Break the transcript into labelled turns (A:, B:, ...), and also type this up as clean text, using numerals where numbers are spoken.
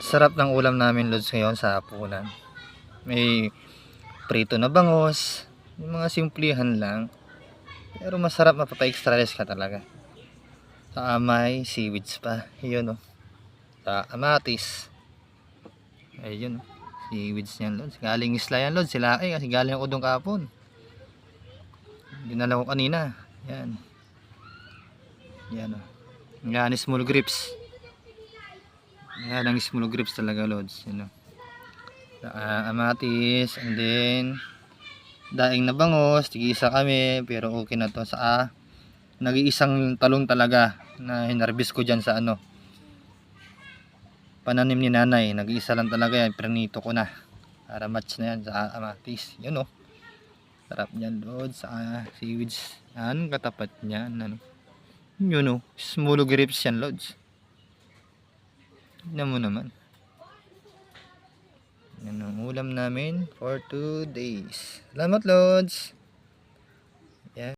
A: Sarap ng ulam namin lods ngayon sa hapunan. May prito na bangos, yung mga simplihan lang. Pero masarap, mapapa-extra ka talaga. Sa amay, seaweeds pa. Yun o. Sa amatis. Ayun o. Seaweeds yan lods. Galing isla yan lods. Sila kasi galing ako doon kahapon. Dinala ko kanina. Yan. Yan o. Yan, small grips. Yan ang small grips talaga lods. Yan o. Amatis, and then daing na bangos, tig-isa kami, pero okay na to sa nag-iisang talong talaga na hinarbis ko dyan sa pananim ni nanay. Nag-iisa lang talaga yan, prinito ko na para match na yan sa amatis. Yun o, sarap nyan lods. Sa seaweeds yan, katapat nyan yun o, small grips yan lods. Tignan mo naman. Yan ang ulam namin for 2 days. Salamat lods.